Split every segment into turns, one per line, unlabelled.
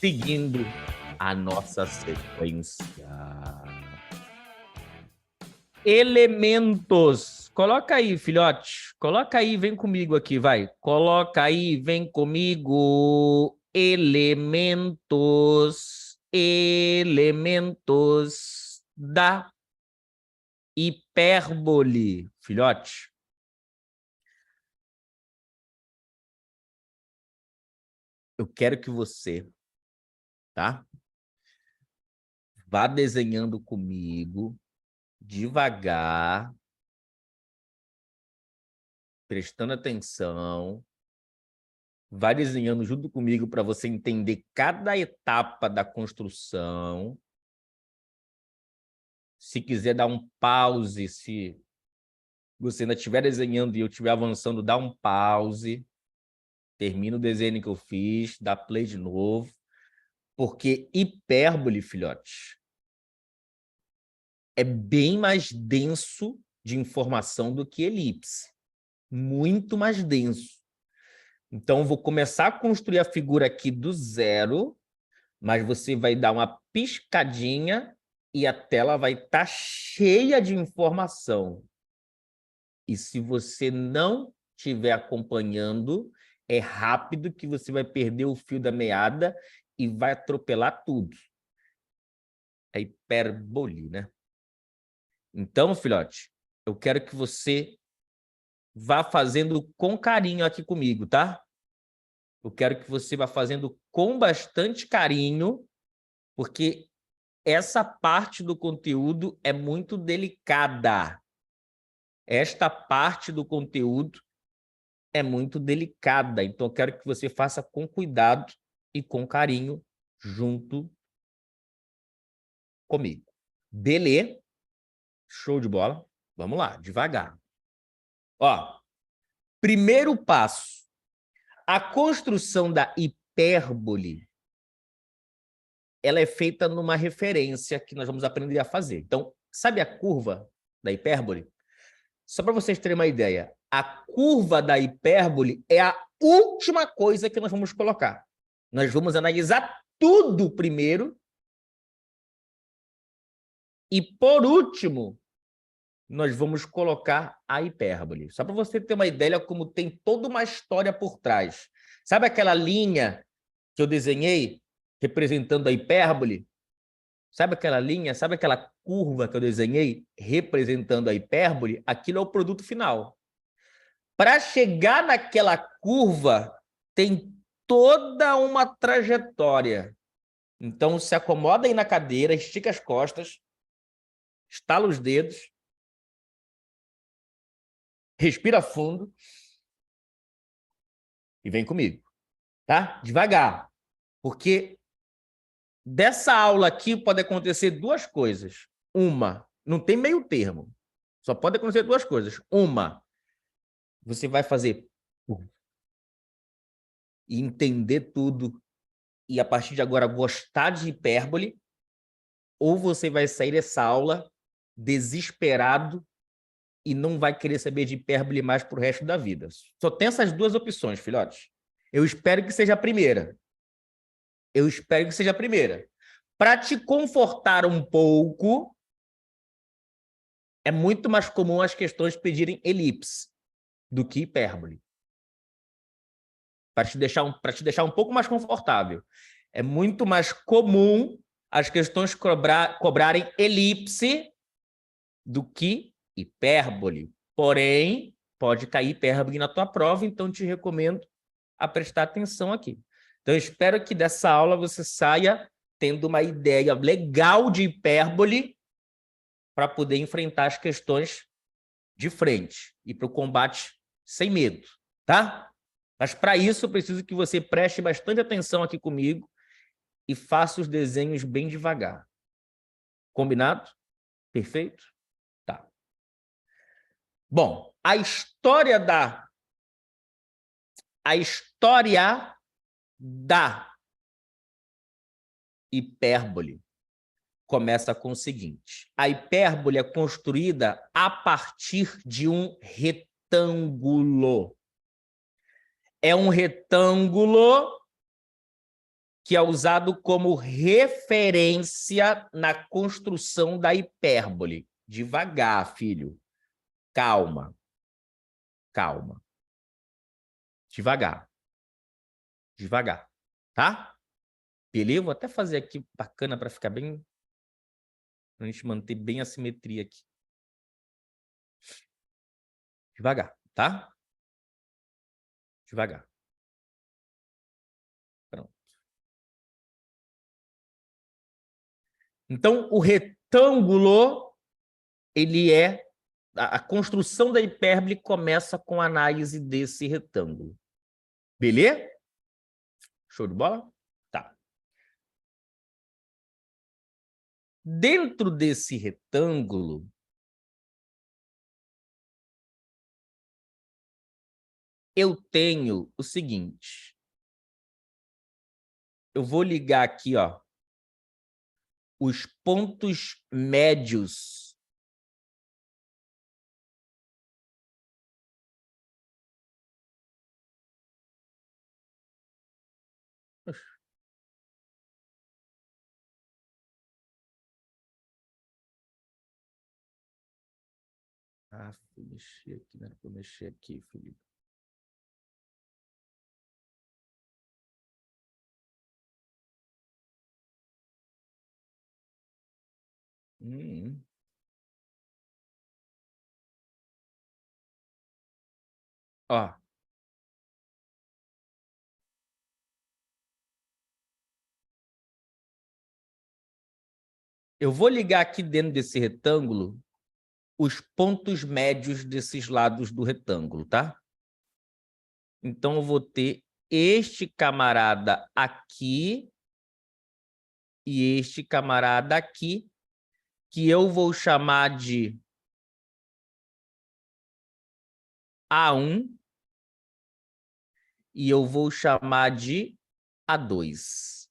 seguindo a nossa sequência. Elementos. Coloca aí, filhote. Coloca aí, vem comigo aqui, vai. Coloca aí, vem comigo. Elementos. Elementos da hipérbole. Filhote. Eu quero que você, tá? Vá desenhando comigo, devagar, prestando atenção. Vai desenhando junto comigo para você entender cada etapa da construção. Se quiser dar um pause, se você ainda estiver desenhando e eu estiver avançando, dá um pause. Termina o desenho que eu fiz, dá play de novo. Porque hipérbole, filhote, é bem mais denso de informação do que elipse. Muito mais denso. Então, eu vou começar a construir a figura aqui do zero, mas você vai dar uma piscadinha e a tela vai estar cheia de informação. E se você não estiver acompanhando, é rápido que você vai perder o fio da meada e vai atropelar tudo. É hipérbole, né? Então, filhote, eu quero que você vá fazendo com carinho aqui comigo, tá? Eu quero que você vá fazendo com bastante carinho, porque essa parte do conteúdo é muito delicada. Esta parte do conteúdo é muito delicada. Então, eu quero que você faça com cuidado e com carinho junto comigo. Beleza? Show de bola. Vamos lá, devagar. Ó, primeiro passo. A construção da hipérbole, ela é feita numa referência que nós vamos aprender a fazer. Então, sabe a curva da hipérbole? Só para vocês terem uma ideia, a curva da hipérbole é a última coisa que nós vamos colocar. Nós vamos analisar tudo primeiro e, por último, nós vamos colocar a hipérbole. Só para você ter uma ideia como tem toda uma história por trás. Sabe aquela linha que eu desenhei representando a hipérbole? Sabe aquela linha, sabe aquela curva que eu desenhei representando a hipérbole? Aquilo é o produto final. Para chegar naquela curva, tem toda uma trajetória. Então, se acomoda aí na cadeira, estica as costas, estala os dedos, respira fundo e vem comigo, tá? Devagar, porque dessa aula aqui pode acontecer duas coisas. Uma, não tem meio termo, só pode acontecer duas coisas. Uma, você vai fazer e entender tudo e a partir de agora gostar de hipérbole, ou você vai sair dessa aula desesperado e não vai querer saber de hipérbole mais pro resto da vida. Só tem essas duas opções, filhotes. Eu espero que seja a primeira. Eu espero que seja a primeira. Para te confortar um pouco, é muito mais comum as questões pedirem elipse do que hipérbole. Para te deixar um pouco mais confortável. É muito mais comum as questões cobrarem elipse do que hipérbole. Porém, pode cair hipérbole na tua prova, então te recomendo a prestar atenção aqui. Então, eu espero que dessa aula você saia tendo uma ideia legal de hipérbole para poder enfrentar as questões de frente e para o combate sem medo, tá? Mas para isso eu preciso que você preste bastante atenção aqui comigo e faça os desenhos bem devagar. Combinado? Perfeito? Tá. Bom, a história da hipérbole começa com o seguinte: a hipérbole é construída a partir de um retângulo. É um retângulo que é usado como referência na construção da hipérbole. Devagar, filho. Calma. Calma. Devagar. Devagar. Tá? Beleza? Vou até fazer aqui bacana para ficar bem... Para a gente manter bem a simetria aqui. Devagar, tá? Devagar. Pronto. Então, o retângulo, ele é... A construção da hipérbole começa com a análise desse retângulo. Beleza? Show de bola? Tá. Dentro desse retângulo, eu tenho o seguinte. Eu vou ligar aqui, ó, os pontos médios vou mexer aqui, não era para mexer aqui, Felipe. Ó. Eu vou ligar aqui dentro desse retângulo os pontos médios desses lados do retângulo, tá? Então, eu vou ter este camarada aqui e este camarada aqui, que eu vou chamar de A1 e eu vou chamar de A2.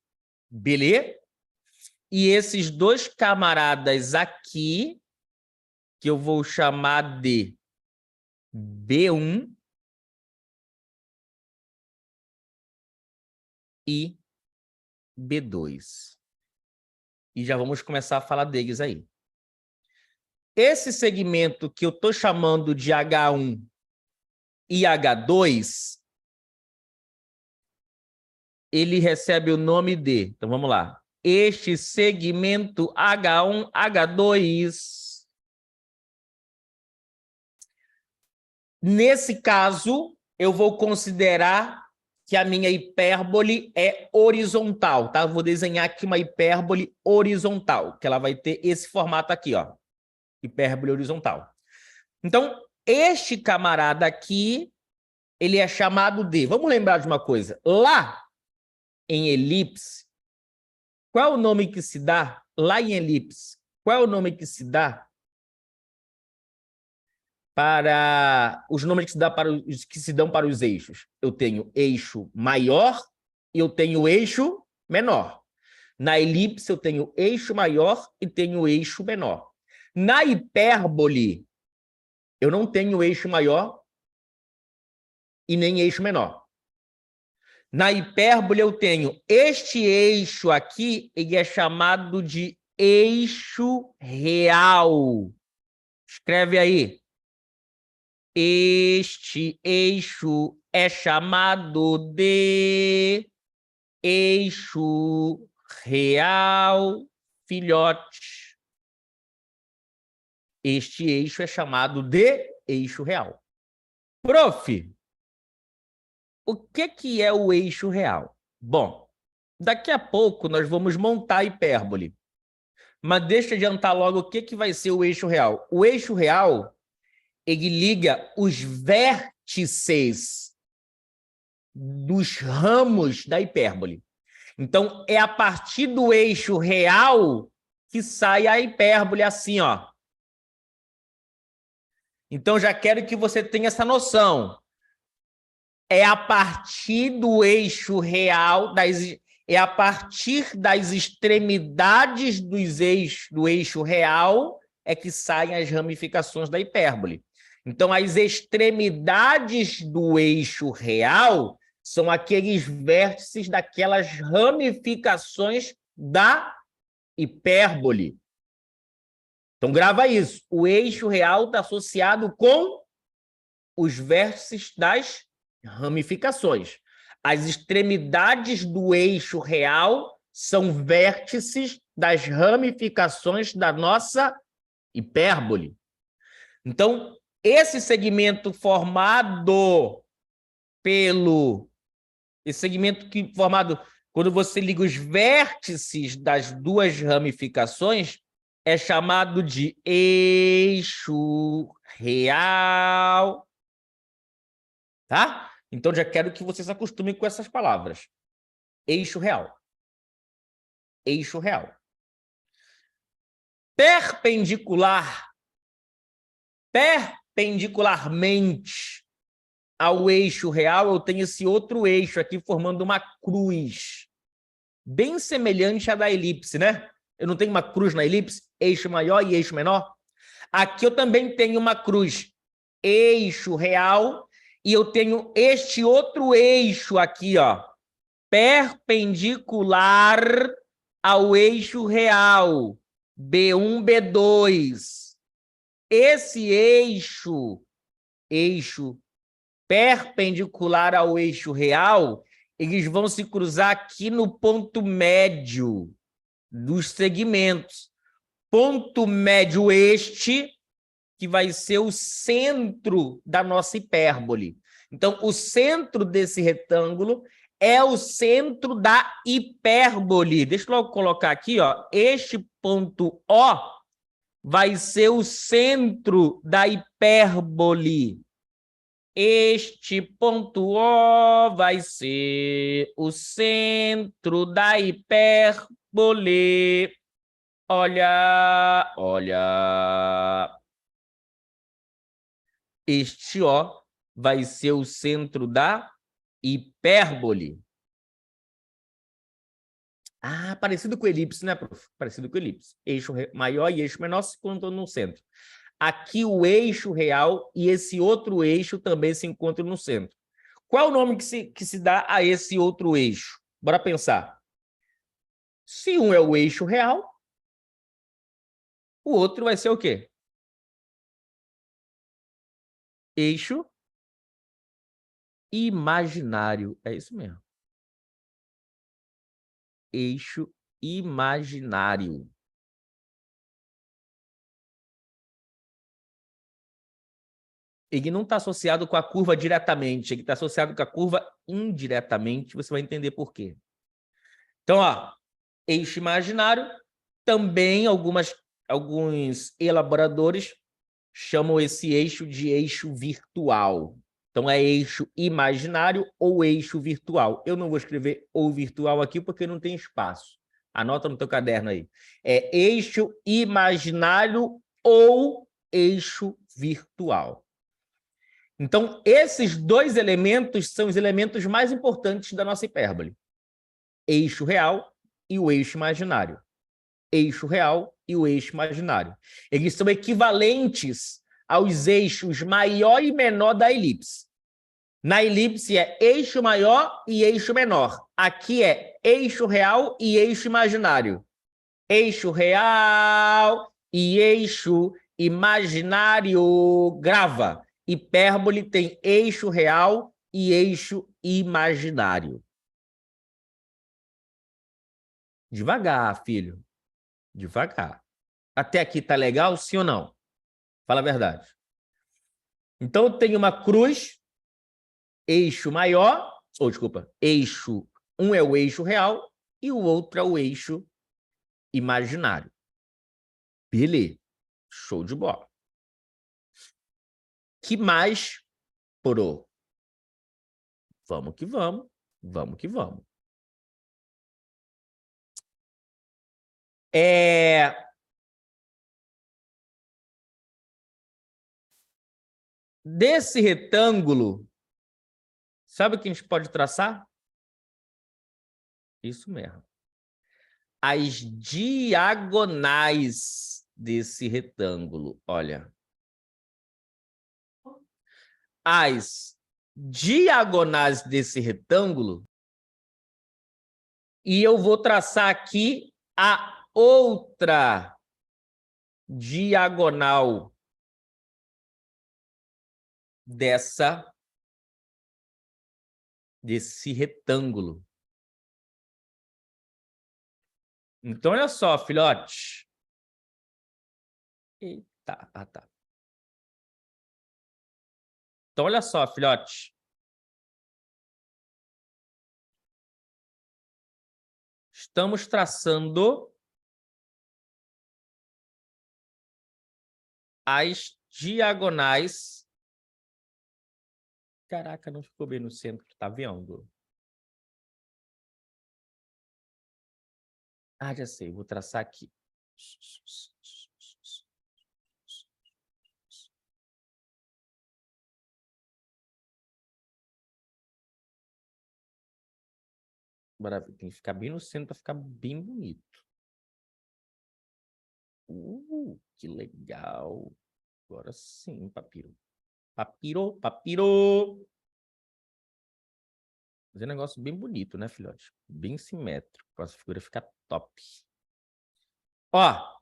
Beleza? E esses dois camaradas aqui, que eu vou chamar de B1 e B2. E já vamos começar a falar deles aí. Esse segmento que eu estou chamando de H1 e H2, ele recebe o nome de... Então, vamos lá. Este segmento H1, H2. Nesse caso, eu vou considerar que a minha hipérbole é horizontal, tá? Eu vou desenhar aqui uma hipérbole horizontal, que ela vai ter esse formato aqui, ó. Hipérbole horizontal. Então, este camarada aqui, ele é chamado de... Vamos lembrar de uma coisa. Lá em elipse, qual é o nome que se dá? Lá em elipse, qual é o nome que se dá para os nomes que se, que se dão para os eixos? Eu tenho eixo maior e eu tenho eixo menor. Na elipse, eu tenho eixo maior e tenho eixo menor. Na hipérbole, eu não tenho eixo maior e nem eixo menor. Na hipérbole, eu tenho este eixo aqui, ele é chamado de eixo real. Escreve aí. Este eixo é chamado de eixo real, filhote. Este eixo é chamado de eixo real. Prof, o que é o eixo real? Bom, daqui a pouco nós vamos montar a hipérbole. Mas deixa eu adiantar logo o que vai ser o eixo real. O eixo real, ele liga os vértices dos ramos da hipérbole. Então, é a partir do eixo real que sai a hipérbole assim, ó. Então, já quero que você tenha essa noção. É a partir do eixo real, é a partir das extremidades do eixo real é que saem as ramificações da hipérbole. Então, as extremidades do eixo real são aqueles vértices daquelas ramificações da hipérbole. Então, grava isso. O eixo real está associado com os vértices das ramificações. As extremidades do eixo real são vértices das ramificações da nossa hipérbole. Então, esse segmento formado quando você liga os vértices das duas ramificações, é chamado de eixo real. Tá? Então, já quero que vocês acostumem com essas palavras. Eixo real. Eixo real. Perpendicularmente ao eixo real, eu tenho esse outro eixo aqui formando uma cruz. Bem semelhante à da elipse, né? Eu não tenho uma cruz na elipse, eixo maior e eixo menor? Aqui eu também tenho uma cruz, eixo real, e eu tenho este outro eixo aqui, ó, perpendicular ao eixo real, B1, B2. Esse eixo perpendicular ao eixo real, eles vão se cruzar aqui no ponto médio dos segmentos. Ponto médio este, que vai ser o centro da nossa hipérbole. Então, o centro desse retângulo é o centro da hipérbole. Deixa eu logo colocar aqui, ó, este ponto O vai ser o centro da hipérbole. Este ponto O vai ser o centro da hipérbole. Olha, olha. Este O vai ser o centro da hipérbole. Ah, parecido com elipse, né, prof? Parecido com elipse. Eixo maior e eixo menor se encontram no centro. Aqui o eixo real e esse outro eixo também se encontram no centro. Qual é o nome que se dá a esse outro eixo? Bora pensar. Se um é o eixo real, o outro vai ser o quê? Eixo imaginário. É isso mesmo. Eixo imaginário. Ele não está associado com a curva diretamente, ele está associado com a curva indiretamente, você vai entender por quê. Então, ó, eixo imaginário, também alguns elaboradores chamam esse eixo de eixo virtual. Então, é eixo imaginário ou eixo virtual. Eu não vou escrever ou virtual aqui porque não tem espaço. Anota no teu caderno aí. É eixo imaginário ou eixo virtual. Então, esses dois elementos são os elementos mais importantes da nossa hipérbole. Eixo real e o eixo imaginário. Eixo real e o eixo imaginário. Eles são equivalentes aos eixos maior e menor da elipse. Na elipse é eixo maior e eixo menor. Aqui é eixo real e eixo imaginário. Eixo real e eixo imaginário. Grava. Hipérbole tem eixo real e eixo imaginário. Devagar, filho. Devagar. Até aqui tá legal, sim ou não? Fala a verdade. Então, eu tenho uma cruz, eixo maior, eixo, um é o eixo real e o outro é o eixo imaginário. Beleza. Show de bola. Que mais, pro? Vamos que vamos. Vamos que vamos. Desse retângulo, sabe o que a gente pode traçar? Isso mesmo. As diagonais desse retângulo, olha. As diagonais desse retângulo e eu vou traçar aqui a outra diagonal desse retângulo. Então, olha só, filhote. Eita, tá. Então, olha só, filhote. Estamos traçando as diagonais. Caraca, não ficou bem no centro, tá vendo? Ah, já sei, vou traçar aqui. Maravilha, tem que ficar bem no centro para ficar bem bonito. Que legal. Agora sim, papiro. Papiro. Fazer um negócio bem bonito, né, filhote? Bem simétrico, para essa figura ficar top. Ó,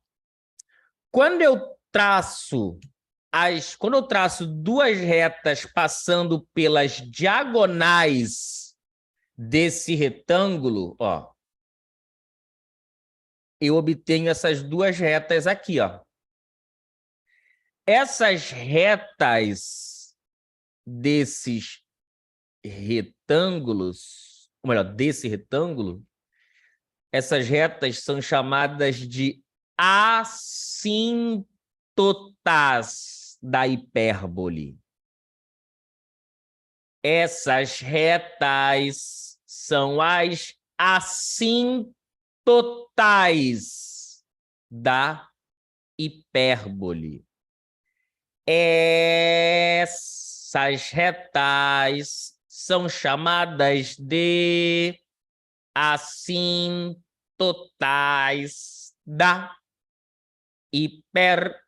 quando eu traço duas retas passando pelas diagonais desse retângulo, ó, eu obtenho essas duas retas aqui, ó. Essas retas desses retângulos, ou melhor, desse retângulo, essas retas são chamadas de assíntotas da hipérbole. Essas retas são as assíntotas da hipérbole. Essas retas são chamadas de assíntotas da hipérbole.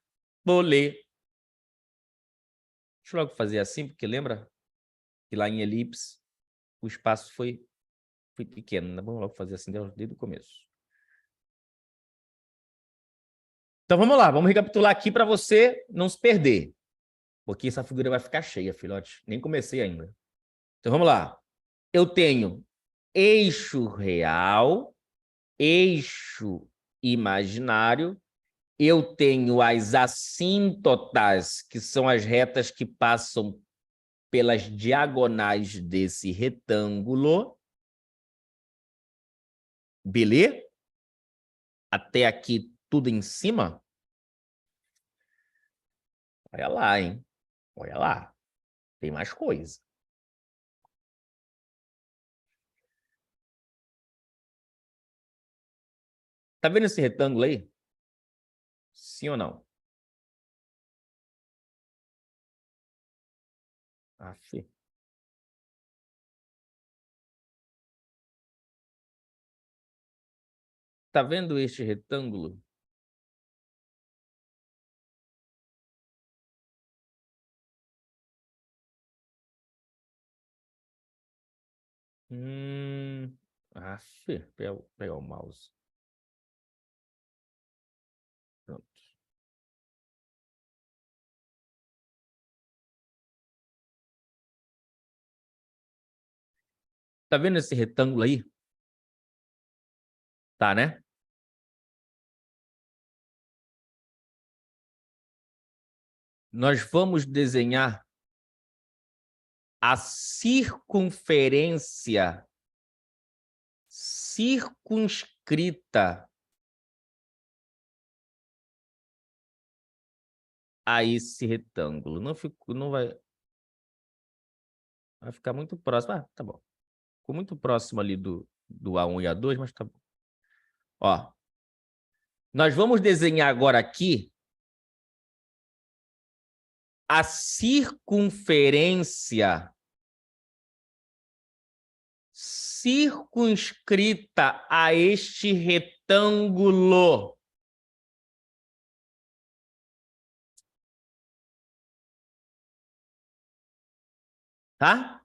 Deixa eu logo fazer assim, porque lembra que lá em elipse o espaço foi pequeno, né? Vamos logo fazer assim desde o começo. Então vamos lá, vamos recapitular aqui para você não se perder, porque essa figura vai ficar cheia, filhote. Nem comecei ainda. Então vamos lá. Eu tenho eixo real, eixo imaginário. Eu tenho as assíntotas, que são as retas que passam pelas diagonais desse retângulo. Beleza? Até aqui tudo em cima? Olha lá, hein? Olha lá. Tem mais coisa. Tá vendo esse retângulo aí? Sim ou não? Aff. Tá vendo este retângulo? Aff. Pegar o mouse. Pronto. Tá vendo esse retângulo aí? Tá, né? Nós vamos desenhar a circunferência circunscrita a esse retângulo. Não vai ficar muito próximo. Ah, tá bom. Ficou muito próximo ali do A1 e A2, mas tá bom. Ó, nós vamos desenhar agora aqui a circunferência circunscrita a este retângulo. tá?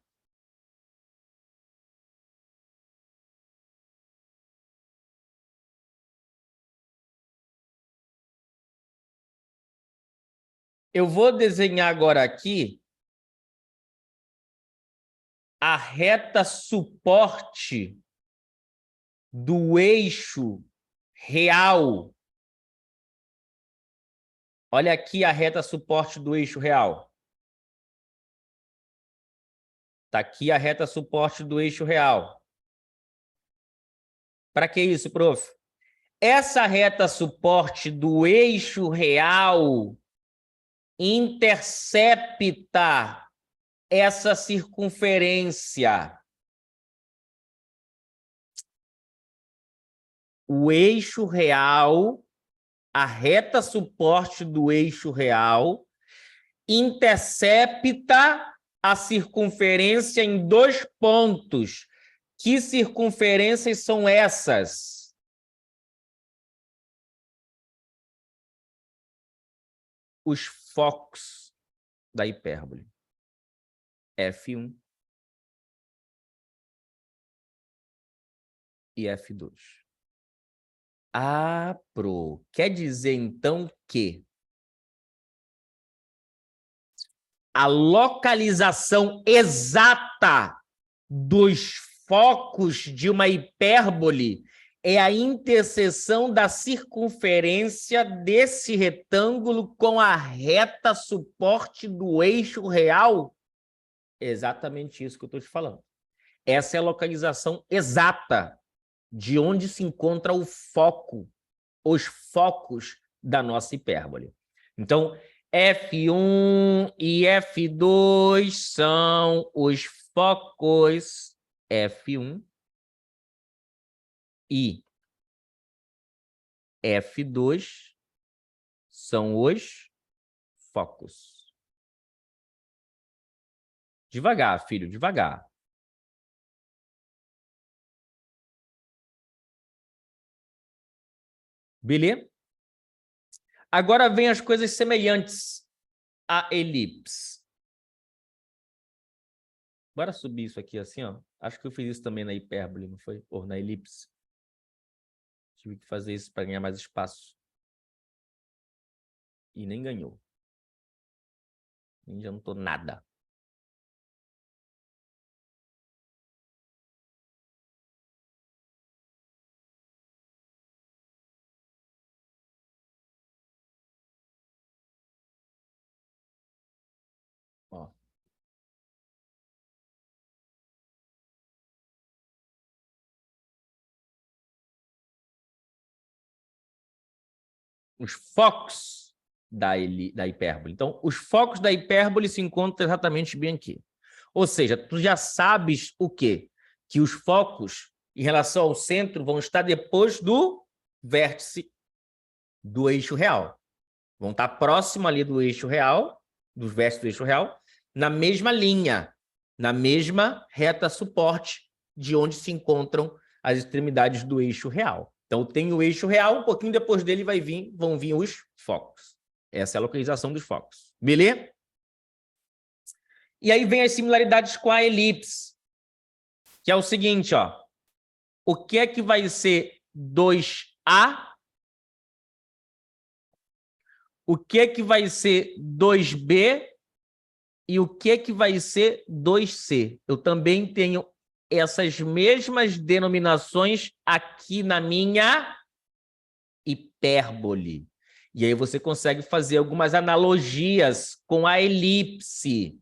Eu vou desenhar agora aqui a reta suporte do eixo real. Olha aqui a reta suporte do eixo real. Está aqui a reta suporte do eixo real. Para que isso, prof? Essa reta suporte do eixo real intercepta essa circunferência. O eixo real, a reta suporte do eixo real, intercepta a circunferência em 2 pontos. Que circunferências são essas? Os focos da hipérbole. F1 e F2. Ah, quer dizer, então, que a localização exata dos focos de uma hipérbole é a interseção da circunferência desse retângulo com a reta suporte do eixo real? É exatamente isso que eu estou te falando. Essa é a localização exata de onde se encontra o foco, os focos da nossa hipérbole. Então, F1 e F2 são os focos F1 e F2 são os focos. Devagar, filho, devagar. Beleza? Agora vem as coisas semelhantes à elipse. Bora subir isso aqui assim, ó. Acho que eu fiz isso também na hipérbole, não foi? Ou na elipse. Tive que fazer isso para ganhar mais espaço. E nem ganhou. Nem adiantou nada. Ó. Os focos da hipérbole. Então, os focos da hipérbole se encontram exatamente bem aqui. Ou seja, tu já sabes o quê? Que os focos, em relação ao centro, vão estar depois do vértice do eixo real. Vão estar próximo ali do eixo real, dos vértices do eixo real, na mesma linha, na mesma reta suporte de onde se encontram as extremidades do eixo real. Então, tem o eixo real, um pouquinho depois dele vão vir os focos. Essa é a localização dos focos. Beleza? E aí vem as similaridades com a elipse, que é o seguinte, ó. O que é que vai ser 2A? O que é que vai ser 2B? E o que é que vai ser 2C? Eu também tenho essas mesmas denominações aqui na minha hipérbole. E aí você consegue fazer algumas analogias com a elipse.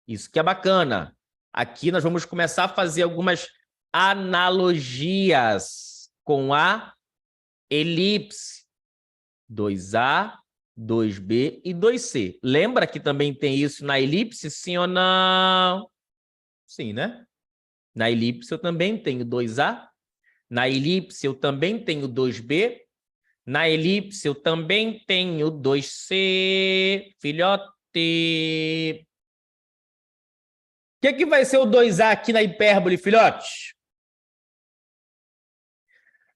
Isso que é bacana. Aqui nós vamos começar a fazer algumas analogias com a elipse. 2A, 2B e 2C. Lembra que também tem isso na elipse, sim ou não? Sim, né? Na elipse eu também tenho 2A. Na elipse eu também tenho 2B. Na elipse eu também tenho 2C. Filhote. O que é que vai ser o 2A aqui na hipérbole, filhote?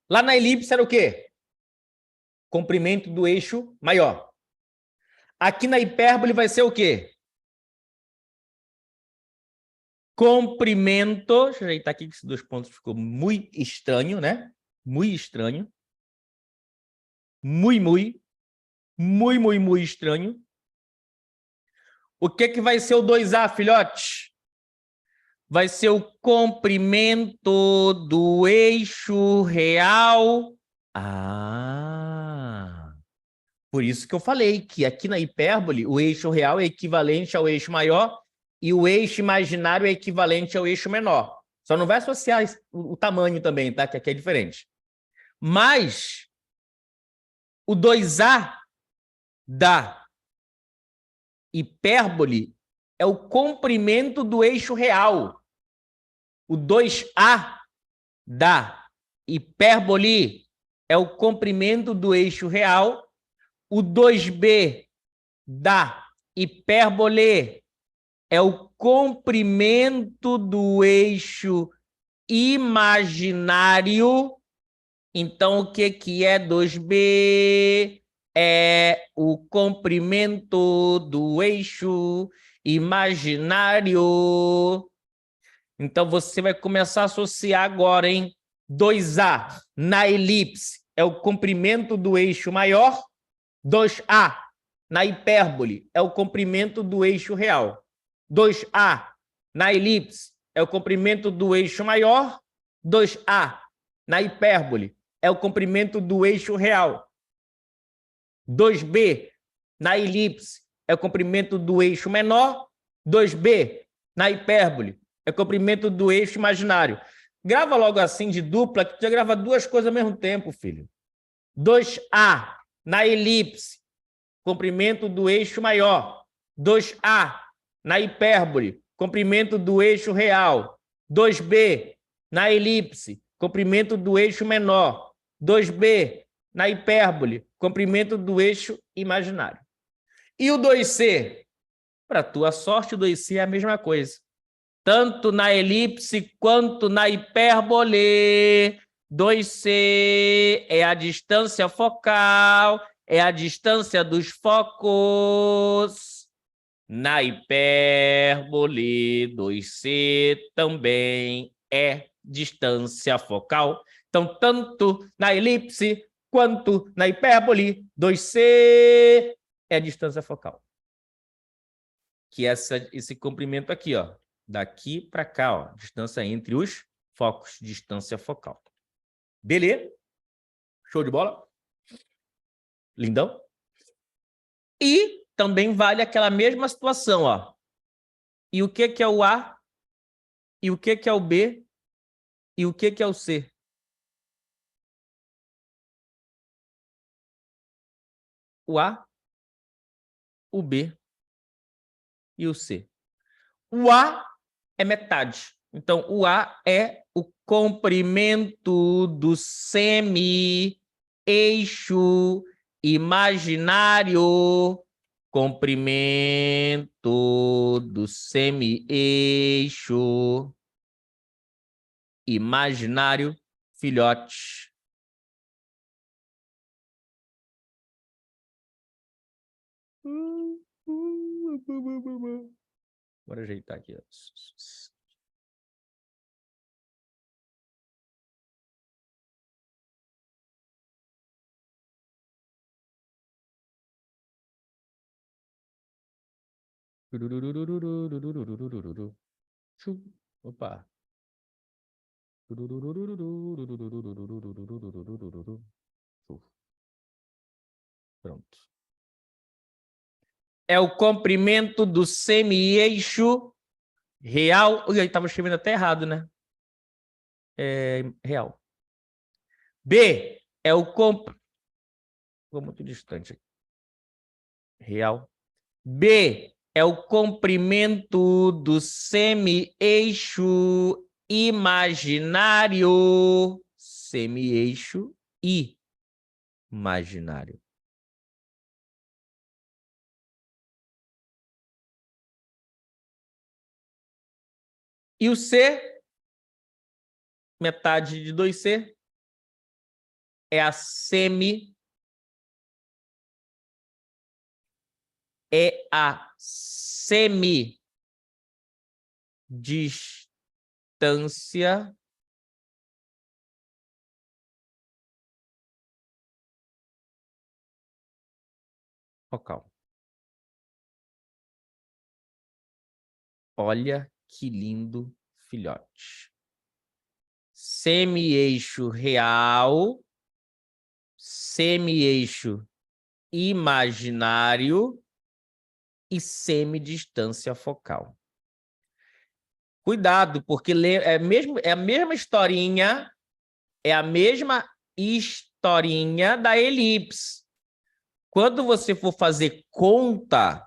Lá na elipse era o quê? Comprimento do eixo maior. Aqui na hipérbole vai ser o quê? comprimento, deixa eu ajeitar aqui que esses 2 pontos ficou muito estranho, né? Muito estranho. Muito estranho. O que vai ser o 2A, filhote? Vai ser o comprimento do eixo real. Por isso que eu falei que aqui na hipérbole o eixo real é equivalente ao eixo maior e o eixo imaginário é equivalente ao eixo menor. Só não vai associar o tamanho também, tá? Que aqui é diferente. Mas o 2A da hipérbole é o comprimento do eixo real. O 2A da hipérbole é o comprimento do eixo real. O 2B da hipérbole é o comprimento do eixo imaginário. Então, o que é 2B? É o comprimento do eixo imaginário. Então, você vai começar a associar agora, hein? 2A na elipse é o comprimento do eixo maior. 2A na hipérbole é o comprimento do eixo real. 2A na elipse é o comprimento do eixo maior. 2A na hipérbole é o comprimento do eixo real. 2B na elipse é o comprimento do eixo menor. 2B na hipérbole é o comprimento do eixo imaginário. Grava logo assim de dupla, que tu já grava 2 coisas ao mesmo tempo, filho. 2A na elipse, comprimento do eixo maior. 2A na hipérbole, comprimento do eixo real. 2B na elipse, comprimento do eixo menor. 2B na hipérbole, comprimento do eixo imaginário. E o 2C? Para tua sorte, o 2C é a mesma coisa. Tanto na elipse quanto na hipérbole. 2C é a distância focal, é a distância dos focos. Na hipérbole, 2C também é distância focal. Então, tanto na elipse quanto na hipérbole, 2C é a distância focal. Que é esse comprimento aqui, ó. Daqui para cá, ó. Distância entre os focos, distância focal. Beleza? Show de bola? Lindão? E também vale aquela mesma situação, ó. E o que é o A? E o que é o B? E o que é o C? O A, o B e o C. O A é metade. Então, o A é o comprimento do semi-eixo imaginário. Comprimento do semi-eixo imaginário, filhote. Bora ajeitar aqui. Opa. Pronto. É o comprimento do semi-eixo real. Ui, eu estava escrevendo até errado, né? Real. B é o Ficou muito distante aqui. Real. B é o comprimento do semi-eixo imaginário. Semi-eixo imaginário. E o C, metade de 2C, é a semi distância focal. Olha que lindo filhote. Semi-eixo real, semi-eixo imaginário e semidistância focal. Cuidado, porque é a mesma historinha, da elipse. Quando você for fazer conta,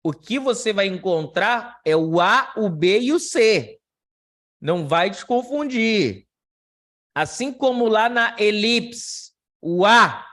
o que você vai encontrar é o A, o B e o C. Não vai desconfundir. Assim como lá na elipse, o A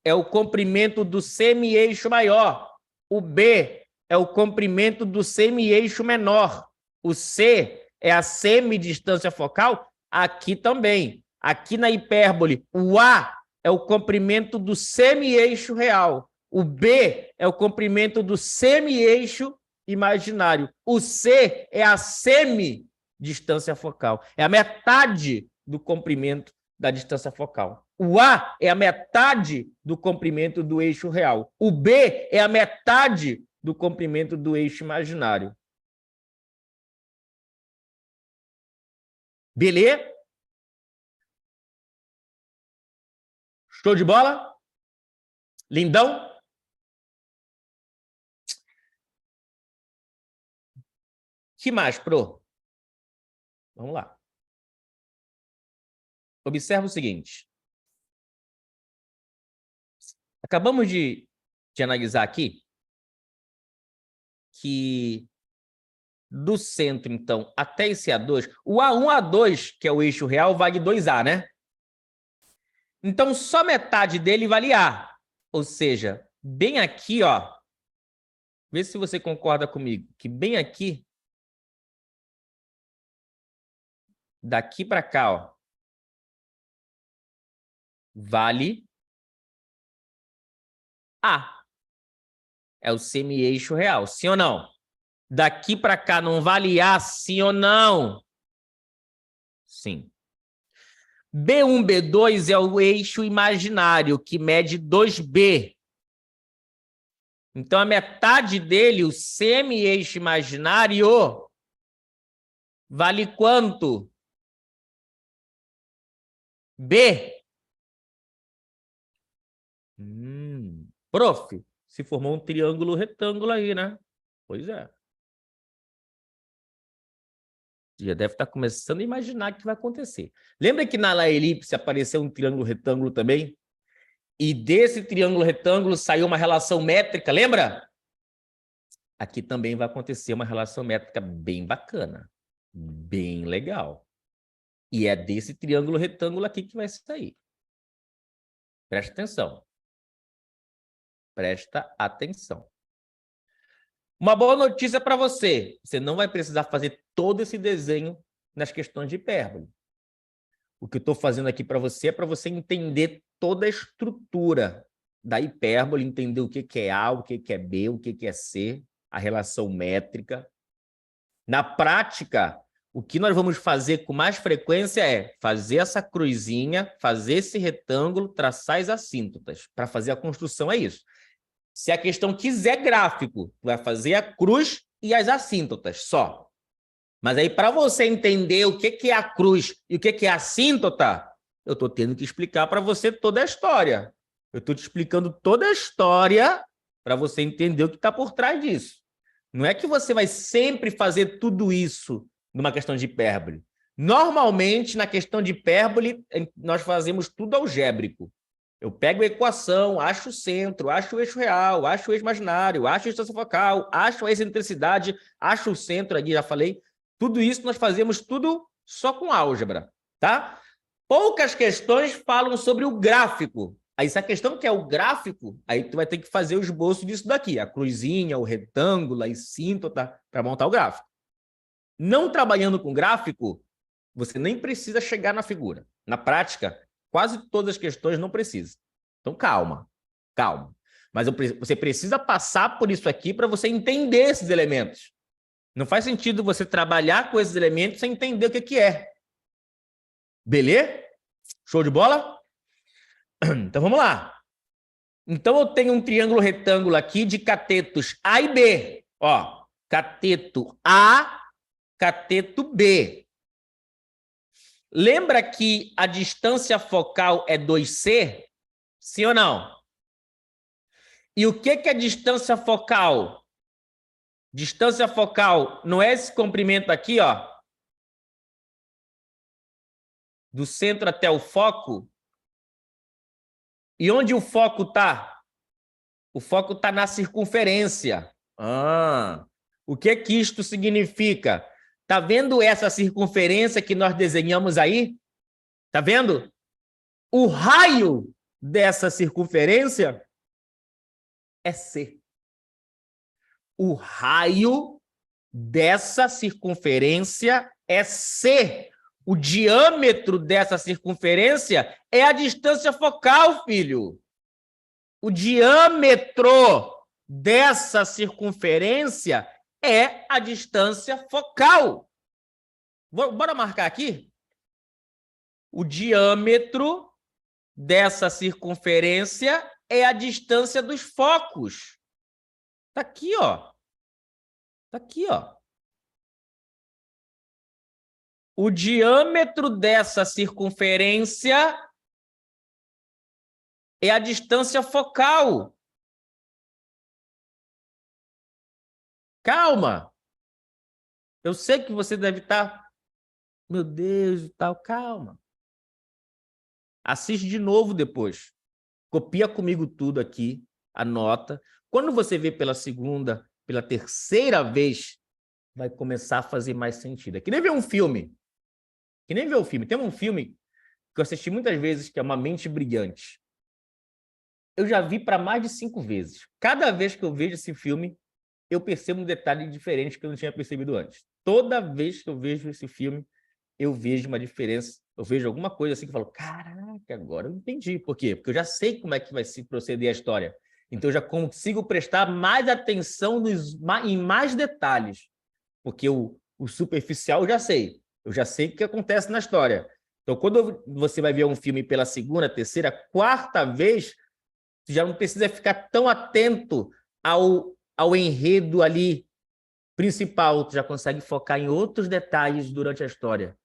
é o comprimento do semi-eixo maior, o B é o comprimento do semi-eixo menor, o C é a semidistância focal, aqui também. Aqui na hipérbole, o A é o comprimento do semi-eixo real, o B é o comprimento do semi-eixo imaginário, o C é a semidistância focal, é a metade do comprimento da distância focal. O A é a metade do comprimento do eixo real. O B é a metade do comprimento do eixo imaginário. Beleza? Show de bola? Lindão? Que mais, Pro? Vamos lá. Observa o seguinte. Acabamos de analisar aqui que do centro, então, até esse A2, o A1, A2, que é o eixo real, vale 2A, né? Então, só metade dele vale A. Ou seja, bem aqui, ó, vê se você concorda comigo, que bem aqui, daqui para cá, ó, vale A. É o semi-eixo real, sim ou não? Daqui para cá não vale A, sim ou não? Sim. B1, B2 é o eixo imaginário, que mede 2B. Então, a metade dele, o semi-eixo imaginário, vale quanto? B. Prof, se formou um triângulo retângulo aí, né? Pois é. Já deve estar começando a imaginar o que vai acontecer. Lembra que na elipse apareceu um triângulo retângulo também? E desse triângulo retângulo saiu uma relação métrica, lembra? Aqui também vai acontecer uma relação métrica bem bacana, bem legal. E é desse triângulo retângulo aqui que vai sair. Presta atenção. Presta atenção. Uma boa notícia para você. Você não vai precisar fazer todo esse desenho nas questões de hipérbole. O que eu estou fazendo aqui para você é para você entender toda a estrutura da hipérbole, entender o que é A, o que é B, o que é C, a relação métrica. Na prática, o que nós vamos fazer com mais frequência é fazer essa cruzinha, fazer esse retângulo, traçar as assíntotas. Para fazer a construção é isso. Se a questão quiser gráfico, vai fazer a cruz e as assíntotas só. Mas aí, para você entender o que é a cruz e o que é a assíntota, eu estou tendo que explicar para você toda a história. Eu estou te explicando toda a história para você entender o que está por trás disso. Não é que você vai sempre fazer tudo isso numa questão de hipérbole. Normalmente, na questão de hipérbole, nós fazemos tudo algébrico. Eu pego a equação, acho o centro, acho o eixo real, acho o eixo imaginário, acho a distância focal, acho a excentricidade, acho o centro ali, já falei. Tudo isso nós fazemos tudo só com álgebra, tá? Poucas questões falam sobre o gráfico. Aí, se a questão quer o gráfico, aí tu vai ter que fazer o esboço disso daqui, a cruzinha, o retângulo, a assíntota, para montar o gráfico. Não trabalhando com gráfico, você nem precisa chegar na figura. Na prática, quase todas as questões não precisam. Então, calma, calma. Mas você precisa passar por isso aqui para você entender esses elementos. Não faz sentido você trabalhar com esses elementos sem entender o que é. Beleza? Show de bola? Então, vamos lá. Então, eu tenho um triângulo retângulo aqui de catetos A e B. Ó, cateto A, cateto B. Lembra que a distância focal é 2C? Sim ou não? E o que é distância focal? Distância focal não é esse comprimento aqui, ó, do centro até o foco? E onde o foco está? O foco está na circunferência. O que isto significa? Tá vendo essa circunferência que nós desenhamos aí? Tá vendo? O raio dessa circunferência é C. O raio dessa circunferência é C. O diâmetro dessa circunferência é a distância focal, filho. O diâmetro dessa circunferência é a distância focal. Bora marcar aqui? O diâmetro dessa circunferência é a distância dos focos. Tá aqui, ó. Tá aqui, ó. O diâmetro dessa circunferência é a distância focal. Calma. Eu sei que você deve estar... Meu Deus e tal. Calma. Assiste de novo depois. Copia comigo tudo aqui. Anota. Quando você vê pela segunda, pela terceira vez, vai começar a fazer mais sentido. É que nem ver um filme. Que nem ver um filme. Tem um filme que eu assisti muitas vezes, que é Uma Mente Brilhante. Eu já vi para mais de 5 vezes. Cada vez que eu vejo esse filme, eu percebo um detalhe diferente que eu não tinha percebido antes. Toda vez que eu vejo esse filme, eu vejo uma diferença. Eu vejo alguma coisa assim que eu falo, caraca, agora eu entendi. Por quê? Porque eu já sei como é que vai se proceder a história. Então, eu já consigo prestar mais atenção em mais detalhes. Porque o superficial eu já sei. Eu já sei o que acontece na história. Então, quando você vai ver um filme pela segunda, terceira, quarta vez, você já não precisa ficar tão atento ao enredo ali principal. Você já consegue focar em outros detalhes durante a história.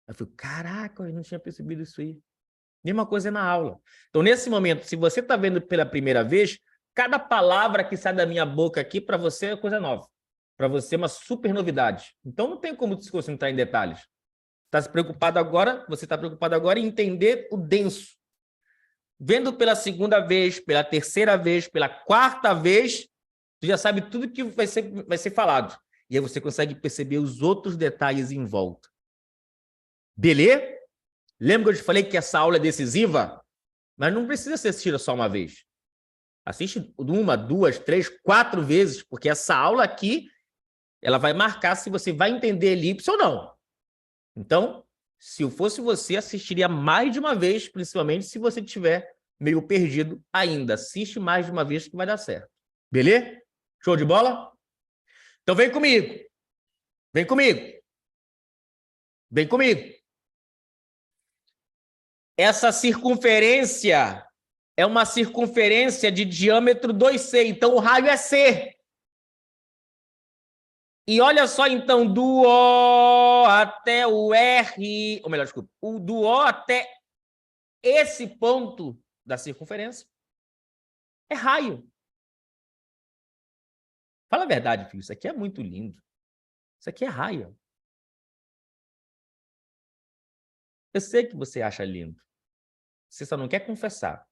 Eu fico, caraca, eu não tinha percebido isso aí. Mesma coisa na aula. Então, nesse momento, se você está vendo pela primeira vez, cada palavra que sai da minha boca aqui, para você é coisa nova. Para você é uma super novidade. Então, não tem como se concentrar em detalhes. Você está preocupado agora em entender o denso. Vendo pela segunda vez, pela terceira vez, pela quarta vez, tu já sabe tudo que vai ser falado. E aí você consegue perceber os outros detalhes em volta. Beleza? Lembra que eu te falei que essa aula é decisiva? Mas não precisa ser assistida só uma vez. Assiste 1, 2, 3, 4 vezes, porque essa aula aqui, ela vai marcar se você vai entender elipse ou não. Então, se eu fosse você, assistiria mais de uma vez, principalmente se você estiver meio perdido ainda. Assiste mais de uma vez que vai dar certo. Beleza? Show de bola? Então vem comigo. Vem comigo. Vem comigo. Essa circunferência é uma circunferência de diâmetro 2C. Então, o raio é C. E olha só, então, do O até o R... Ou melhor, desculpa. Do O até esse ponto da circunferência é raio. Fala a verdade, filho. Isso aqui é muito lindo. Isso aqui é raio. Eu sei que você acha lindo. Você só não quer confessar.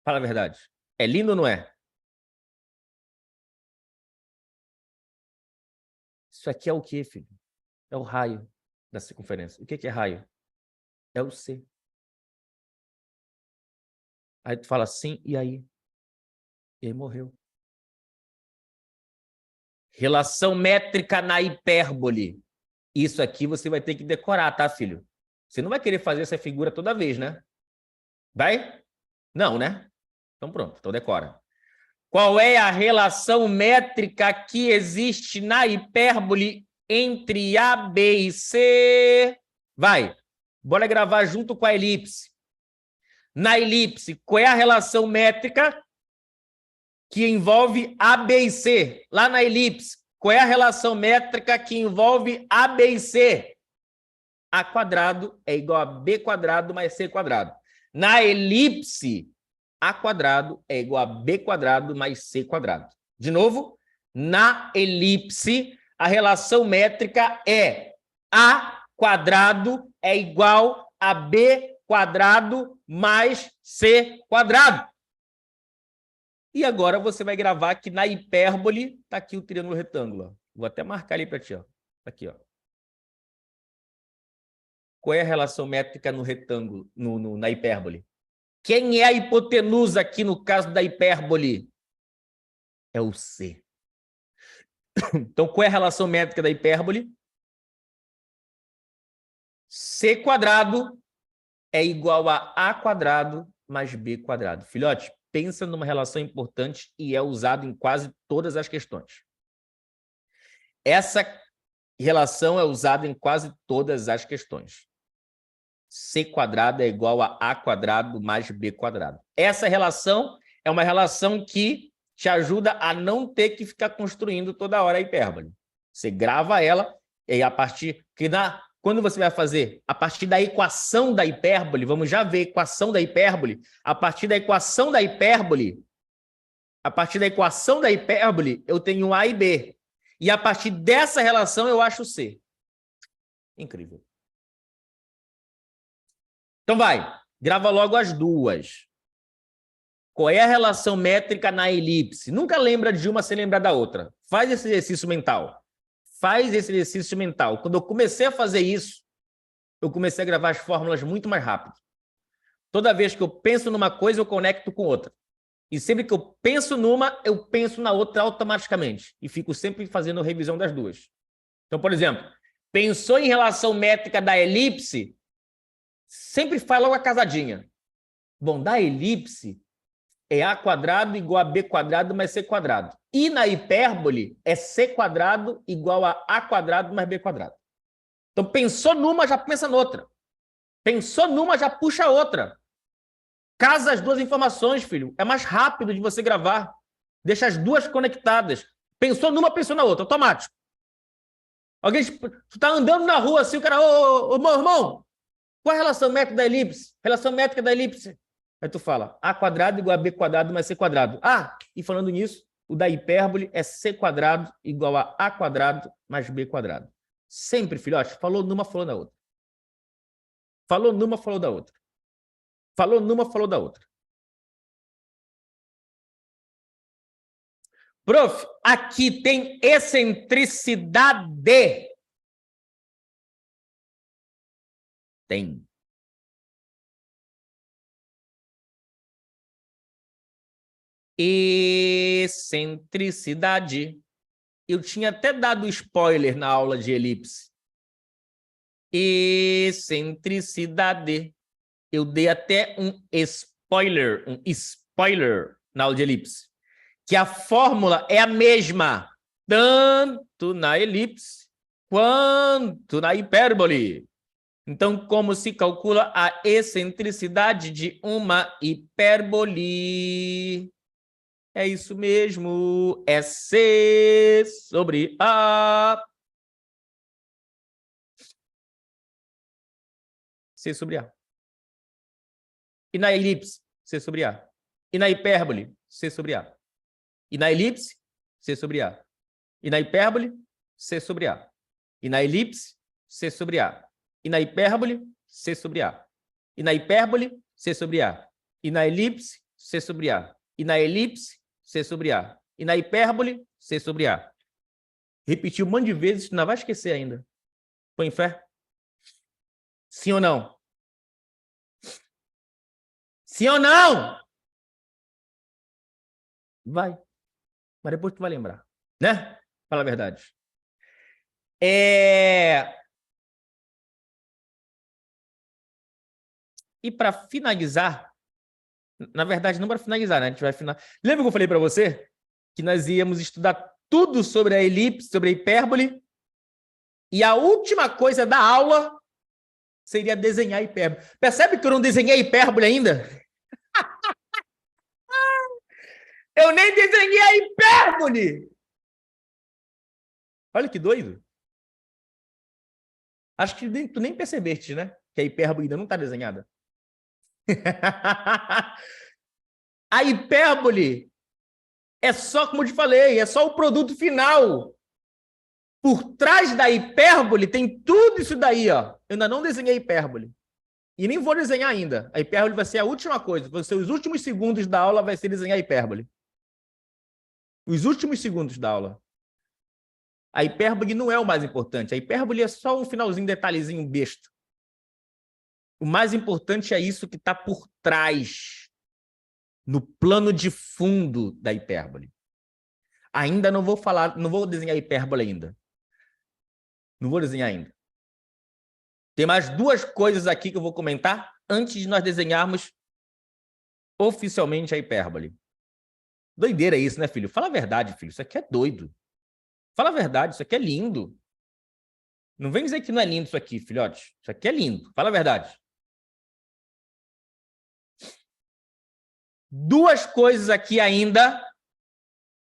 Fala a verdade. É lindo ou não é? Isso aqui é o quê, filho? É o raio da circunferência. O que é raio? É o C. Aí tu fala assim, e aí? E aí morreu. Relação métrica na hipérbole. Isso aqui você vai ter que decorar, tá, filho? Você não vai querer fazer essa figura toda vez, né? Vai? Não, né? Então pronto, então decora. Qual é a relação métrica que existe na hipérbole entre A, B e C? Vai, bora gravar junto com a elipse. Na elipse, qual é a relação métrica que envolve A, B e C? Lá na elipse, qual é a relação métrica que envolve A, B e C? A quadrado é igual a B quadrado mais C quadrado. Na elipse, A quadrado é igual a B quadrado mais C quadrado. De novo, na elipse, a relação métrica é A quadrado é igual a B quadrado mais C quadrado. E agora você vai gravar que na hipérbole, está aqui o triângulo retângulo. Vou até marcar ali para ti. Ó. Aqui, ó. Qual é a relação métrica no retângulo, na hipérbole? Quem é a hipotenusa aqui no caso da hipérbole? É o C. Então, qual é a relação métrica da hipérbole? C quadrado é igual a A quadrado mais B quadrado. Filhote, pensa numa relação importante e é usado em quase todas as questões. Essa relação é usada em quase todas as questões. C quadrado é igual a A quadrado mais B quadrado. Essa relação é uma relação que te ajuda a não ter que ficar construindo toda hora a hipérbole. Você grava ela e a partir... Quando você vai fazer? A partir da equação da hipérbole, vamos já ver a equação da hipérbole. A partir da equação da hipérbole, eu tenho A e B. E a partir dessa relação eu acho C. Incrível. Então vai, grava logo as duas. Qual é a relação métrica na elipse? Nunca lembra de uma sem lembrar da outra. Faz esse exercício mental. Quando eu comecei a fazer isso, eu comecei a gravar as fórmulas muito mais rápido. Toda vez que eu penso numa coisa, eu conecto com outra. E sempre que eu penso numa, eu penso na outra automaticamente. E fico sempre fazendo revisão das duas. Então, por exemplo, pensou em relação métrica da elipse, sempre faz logo a casadinha. Bom, da elipse é A quadrado igual a B quadrado mais C quadrado. E na hipérbole é C quadrado igual a A quadrado mais B quadrado. Então, pensou numa, já pensa noutra. Pensou numa, já puxa outra. Casa as duas informações, filho. É mais rápido de você gravar. Deixa as duas conectadas. Pensou numa, pensou na outra. Automático. Alguém, tu tá andando na rua assim, o cara, ô, meu irmão, qual é a relação métrica da elipse? Relação métrica da elipse. Aí tu fala, A quadrado igual a B quadrado mais C quadrado. Ah, e falando nisso, o da hipérbole é C quadrado igual a quadrado mais B quadrado. Sempre, filhote, falou numa, falou na outra. Falou numa, falou da outra. Falou numa, falou da outra. Prof, aqui tem excentricidade. Tem. Excentricidade. Eu tinha até dado spoiler na aula de elipse. Excentricidade. Eu dei até um spoiler na aula de elipse. Que a fórmula é a mesma, tanto na elipse quanto na hipérbole. Então, como se calcula a excentricidade de uma hipérbole? É isso mesmo, é C sobre A. C sobre A. E na elipse, C sobre A. E na hipérbole, C sobre A. E na elipse, C sobre A. E na hipérbole, C sobre A. E na elipse, C sobre A. E na hipérbole, C sobre A. E na hipérbole, C sobre A. E na elipse, C sobre A. E na elipse, C sobre A. E na hipérbole, C sobre A. Repetiu um monte de vezes, tu não vai esquecer ainda. Põe fé? Sim ou não? Sim ou não? Vai. Mas depois tu vai lembrar. Né? Fala a verdade. E para finalizar, Na verdade, não para finalizar, né? A gente vai finalizar. Lembra que eu falei para você que nós íamos estudar tudo sobre a elipse, sobre a hipérbole, e a última coisa da aula seria desenhar a hipérbole. Percebe que eu não desenhei a hipérbole ainda? Eu nem desenhei a hipérbole! Olha que doido. Acho que tu nem percebeste, né? Que a hipérbole ainda não está desenhada. A hipérbole é só, como eu te falei, é só o produto final. Por trás da hipérbole tem tudo isso daí, ó. Eu ainda não desenhei a hipérbole. E nem vou desenhar ainda. A hipérbole vai ser a última coisa. Vai ser os últimos segundos da aula, vai ser desenhar a hipérbole. Os últimos segundos da aula. A hipérbole não é o mais importante. A hipérbole é só um finalzinho, detalhezinho besta. O mais importante é isso que está por trás, no plano de fundo da hipérbole. Ainda não vou falar, não vou desenhar a hipérbole ainda. Não vou desenhar ainda. Tem mais duas coisas aqui que eu vou comentar antes de nós desenharmos oficialmente a hipérbole. Doideira isso, né, filho? Fala a verdade, filho. Isso aqui é doido. Fala a verdade, isso aqui é lindo. Não vem dizer que não é lindo isso aqui, filhote. Isso aqui é lindo. Fala a verdade. Duas coisas aqui ainda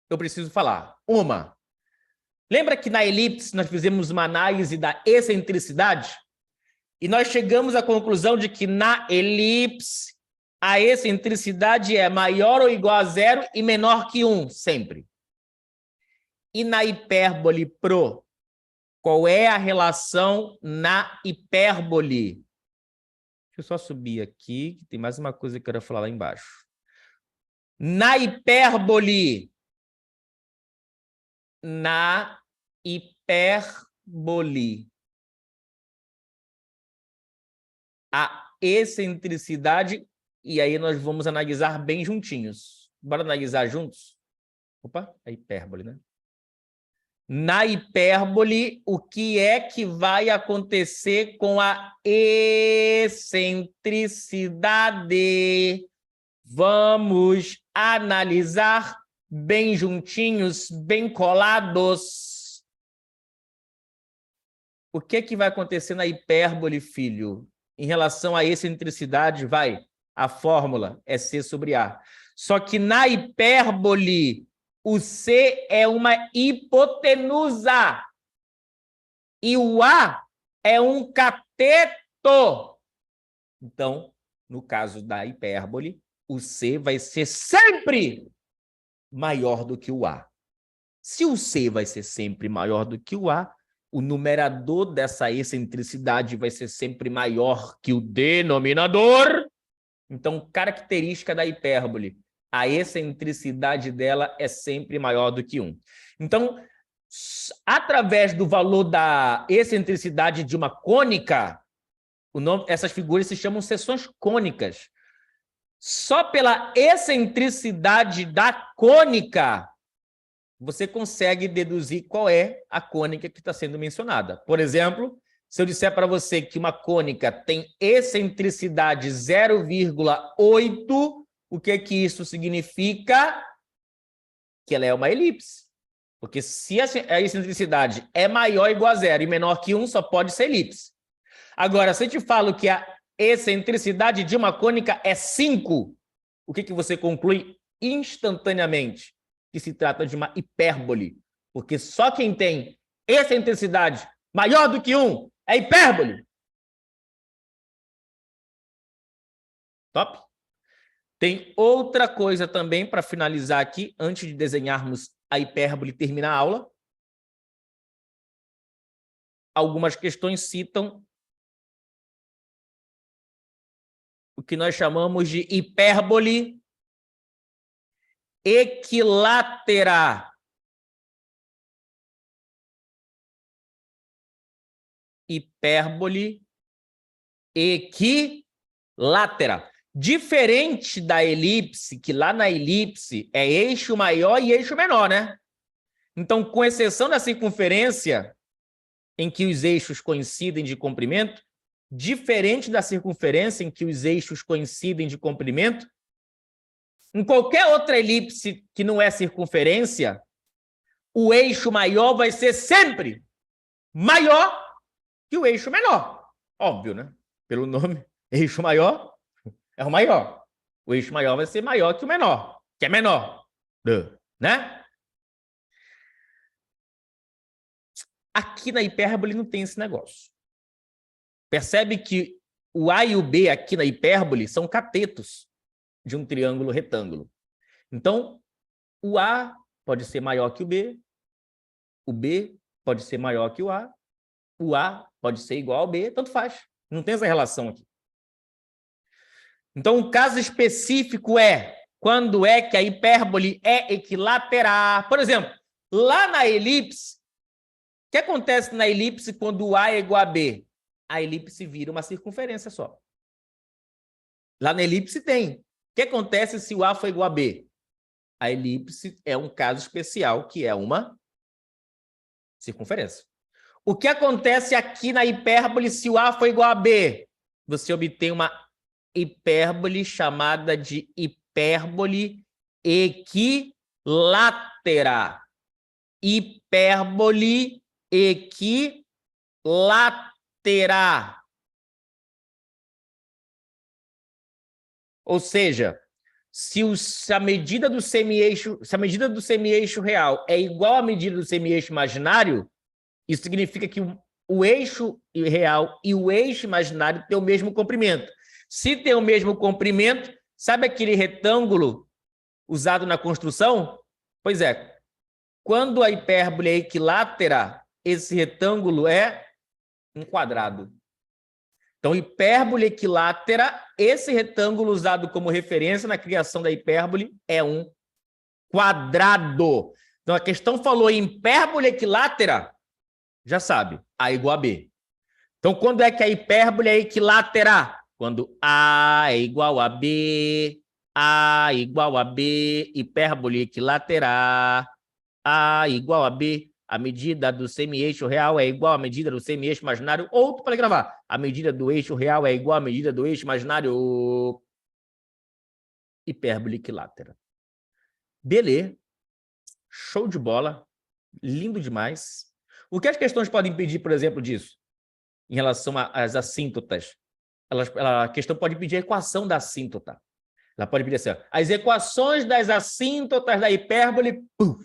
eu preciso falar. Uma, lembra que na elipse nós fizemos uma análise da excentricidade? E nós chegamos à conclusão de que na elipse a excentricidade é maior ou igual a 0 e menor que 1, sempre. E na hipérbole pro, qual é a relação na hipérbole? Deixa eu só subir aqui, que tem mais uma coisa que eu quero falar lá embaixo. Na hipérbole, a excentricidade, e aí nós vamos analisar bem juntinhos. Bora analisar juntos? Opa, a hipérbole, né? Na hipérbole, o que é que vai acontecer com a excentricidade? Vamos analisar bem juntinhos, bem colados. O que é que vai acontecer na hipérbole, filho? Em relação à excentricidade, a fórmula é C sobre A. Só que na hipérbole, o C é uma hipotenusa. E o A é um cateto. Então, no caso da hipérbole, o C vai ser sempre maior do que o A. Se o C vai ser sempre maior do que o A, o numerador dessa excentricidade vai ser sempre maior que o denominador. Então, característica da hipérbole, a excentricidade dela é sempre maior do que 1. Então, através do valor da excentricidade de uma cônica, essas figuras se chamam seções cônicas. Só pela excentricidade da cônica, você consegue deduzir qual é a cônica que está sendo mencionada. Por exemplo, se eu disser para você que uma cônica tem excentricidade 0,8, o que isso significa? Que ela é uma elipse. Porque se a excentricidade é maior ou igual a 0 e menor que 1, só pode ser elipse. Agora, se eu te falo que a excentricidade de uma cônica é 5, o que você conclui instantaneamente? Que se trata de uma hipérbole. Porque só quem tem excentricidade maior do que 1 é hipérbole. Top? Tem outra coisa também para finalizar aqui, antes de desenharmos a hipérbole e terminar a aula. Algumas questões citam o que nós chamamos de hipérbole equilátera. Hipérbole equilátera. Diferente da elipse, que lá na elipse é eixo maior e eixo menor, né? Então, com exceção da circunferência, em que os eixos coincidem de comprimento, diferente da circunferência, em que os eixos coincidem de comprimento, Em qualquer outra elipse que não é circunferência, o eixo maior vai ser sempre maior que o eixo menor. Óbvio, né? Pelo nome, eixo maior é o maior. O eixo maior vai ser maior que o menor, que é menor. Né? Aqui na hipérbole não tem esse negócio. Percebe que o A e o B aqui na hipérbole são catetos de um triângulo retângulo. Então, o A pode ser maior que o B pode ser maior que o A pode ser igual ao B, tanto faz. Não tem essa relação aqui. Então, o caso específico é quando é que a hipérbole é equilateral. Por exemplo, lá na elipse, o que acontece na elipse quando o A é igual a B? A elipse vira uma circunferência só. Lá na elipse tem. O que acontece se o A for igual a B? A elipse é um caso especial, que é uma circunferência. O que acontece aqui na hipérbole se o A for igual a B? Você obtém uma hipérbole chamada de hipérbole equilátera. Hipérbole equilátera. Ou seja, se a medida do semi-eixo real é igual à medida do semi-eixo imaginário, isso significa que o eixo real e o eixo imaginário têm o mesmo comprimento. Se tem o mesmo comprimento, sabe aquele retângulo usado na construção? Pois é, quando a hipérbole é equilátera, esse retângulo é um quadrado. Então, hipérbole equilátera, esse retângulo usado como referência na criação da hipérbole é um quadrado. Então, a questão falou em hipérbole equilátera, já sabe, A igual a B. Então, quando é que a hipérbole é equilátera? Quando A é igual a B, A igual a B, hipérbole equilátera, A igual a B, a medida do semi-eixo real é igual à medida do semi-eixo imaginário, ou tu pode gravar, a medida do eixo real é igual à medida do eixo imaginário, hipérbole equilátera. Beleza, show de bola, lindo demais. O que as questões podem pedir, por exemplo, disso? Em relação às assíntotas? A questão pode pedir a equação da assíntota. Ela pode pedir assim, ó, as equações das assíntotas da hipérbole, puf.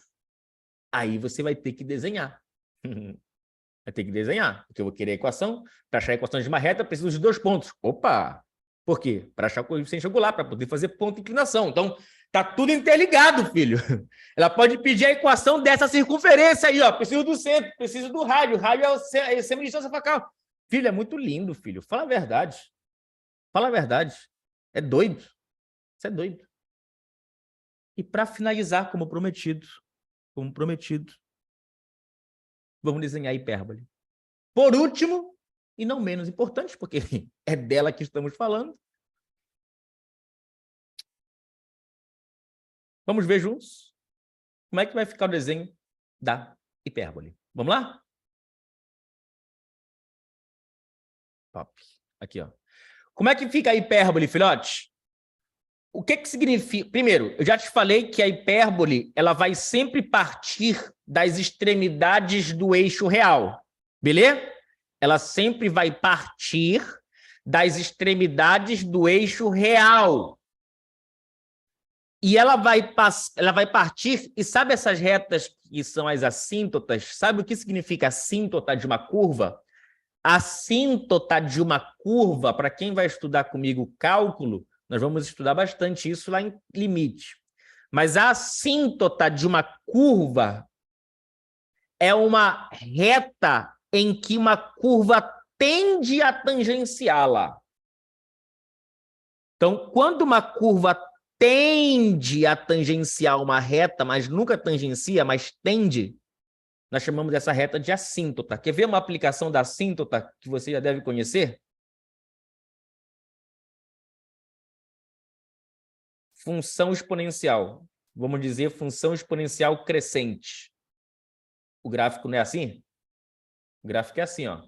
Aí você vai ter que desenhar. Vai ter que desenhar, porque eu vou querer a equação. Para achar a equação de uma reta, preciso de 2 pontos. Opa! Por quê? Para achar o coeficiente angular, para poder fazer ponto de inclinação. Então, tá tudo interligado, filho. Ela pode pedir a equação dessa circunferência aí, ó. Preciso do centro, preciso do rádio. O rádio é a semidistância focal. Filho, é muito lindo, filho. Fala a verdade. Fala a verdade. É doido. Isso é doido. E para finalizar, como prometido, vamos desenhar a hipérbole. Por último, e não menos importante, porque é dela que estamos falando, vamos ver juntos como é que vai ficar o desenho da hipérbole. Vamos lá? Top. Aqui, ó. Como é que fica a hipérbole, filhote? O que que significa? Primeiro, eu já te falei que a hipérbole ela vai sempre partir das extremidades do eixo real. Beleza? Ela sempre vai partir das extremidades do eixo real. E ela vai partir, e sabe essas retas que são as assíntotas? Sabe o que significa assíntota de uma curva? A assíntota de uma curva, para quem vai estudar comigo cálculo, nós vamos estudar bastante isso lá em limite. Mas a assíntota de uma curva é uma reta em que uma curva tende a tangenciá-la. Então, quando uma curva tende a tangenciar uma reta, mas nunca tangencia, mas tende, nós chamamos dessa reta de assíntota. Quer ver uma aplicação da assíntota que você já deve conhecer? Função exponencial. Vamos dizer função exponencial crescente. O gráfico não é assim? O gráfico é assim, ó.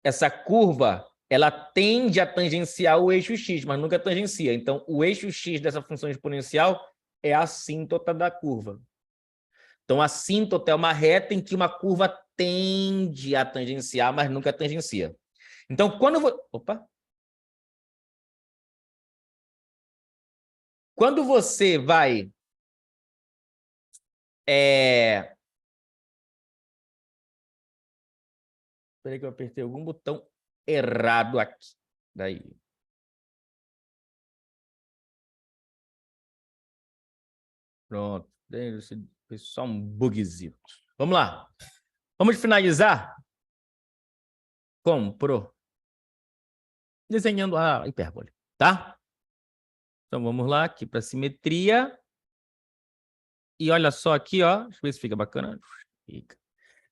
Essa curva ela tende a tangenciar o eixo x, mas nunca tangencia. Então, o eixo x dessa função exponencial é a assíntota da curva. Então, a assíntota é uma reta em que uma curva tende a tangenciar, mas nunca tangencia. Então, quando você vai... Espera que eu apertei algum botão errado aqui. Daí. Pronto. Foi só um bugzinho. Vamos lá. Vamos finalizar? Como? Desenhando a hipérbole, tá? Então, vamos lá aqui para simetria. E olha só aqui, ó. Deixa eu ver se fica bacana. Fica.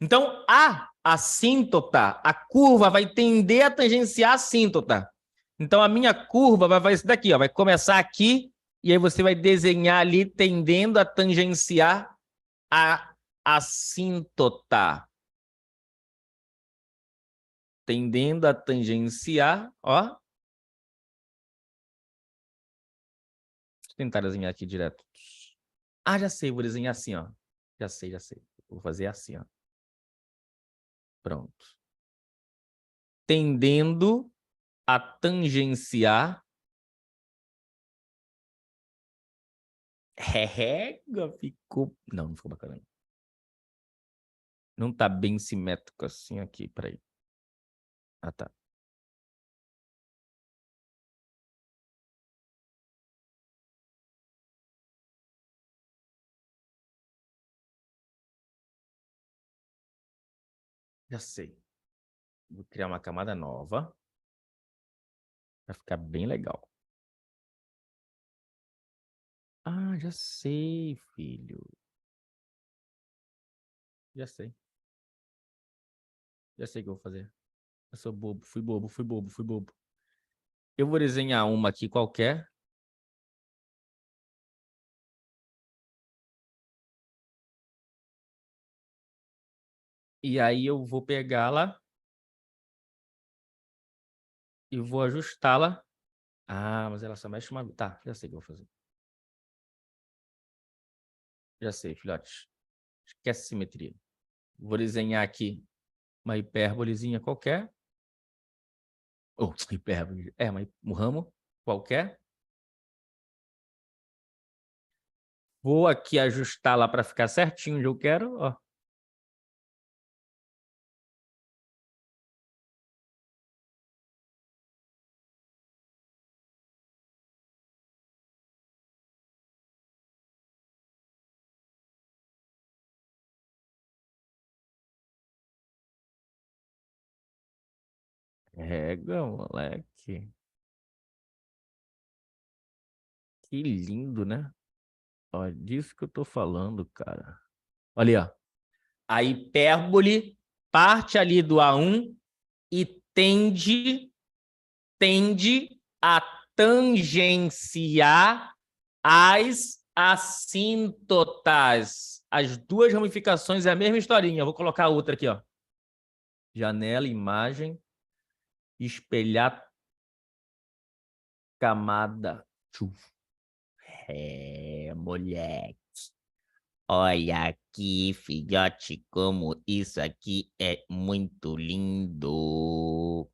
Então, a assíntota, a curva vai tender a tangenciar a assíntota. Então, a minha curva vai fazer isso daqui, ó. Vai começar aqui, e aí você vai desenhar ali, tendendo a tangenciar a assíntota. Tendendo a tangenciar, ó. Deixa eu tentar desenhar aqui direto. Ah, já sei, vou desenhar assim, ó. Já sei. Vou fazer assim, ó. Pronto. Tendendo a tangenciar. Ficou... Não ficou bacana. Não tá bem simétrico assim aqui, peraí. Ah, tá. Já sei. Vou criar uma camada nova. Vai ficar bem legal. Ah, já sei, filho. Já sei. Já sei o que eu vou fazer. Eu sou bobo, fui bobo. Eu vou desenhar uma aqui qualquer. E aí eu vou pegá-la e vou ajustá-la. Ah, mas ela só mexe uma... Tá, já sei o que eu vou fazer. Já sei, filhote. Esquece simetria. Vou desenhar aqui uma hipérbolezinha qualquer. Ou hipérbole. Um ramo qualquer. Vou aqui ajustá-la para ficar certinho onde eu quero. Ó. Rega, moleque. Que lindo, né? Ó, disso que eu tô falando, cara. Olha aí, ó. A hipérbole parte ali do A1 e tende a tangenciar as assíntotas. As duas ramificações é a mesma historinha. Eu vou colocar outra aqui, ó. Janela, imagem, espelhar camada. Moleque. Olha aqui, filhote, como isso aqui é muito lindo.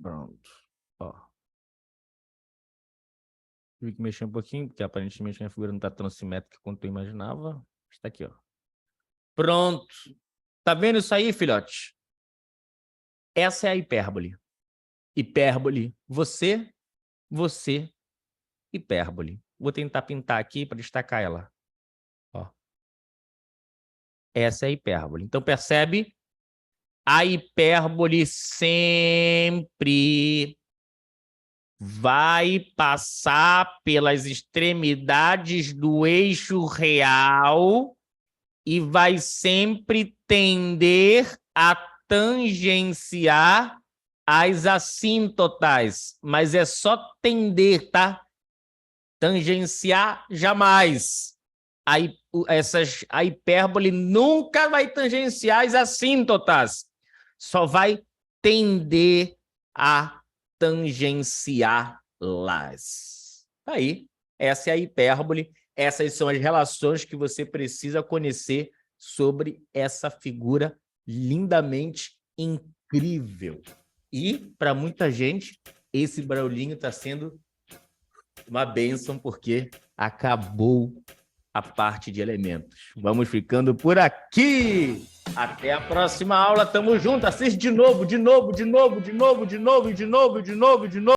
Pronto. Ó. Tive que mexer um pouquinho, porque aparentemente minha figura não está tão simétrica quanto eu imaginava. Está aqui, ó. Pronto. Tá vendo isso aí, filhote? Essa é a hipérbole. Hipérbole. Você, hipérbole. Vou tentar pintar aqui para destacar ela. Ó. Essa é a hipérbole. Então, percebe? A hipérbole sempre vai passar pelas extremidades do eixo real e vai sempre tender a tangenciar as assíntotas, mas é só tender, tá? Tangenciar, jamais. A hipérbole nunca vai tangenciar as assíntotas. Só vai tender a tangenciá-las. Aí, essa é a hipérbole. Essas são as relações que você precisa conhecer sobre essa figura lindamente incrível. E, para muita gente, esse barulhinho está sendo uma bênção, porque acabou a parte de elementos. Vamos ficando por aqui. Até a próxima aula. Tamo junto. Assiste de novo, de novo, de novo, de novo, de novo, de novo, de novo, de novo.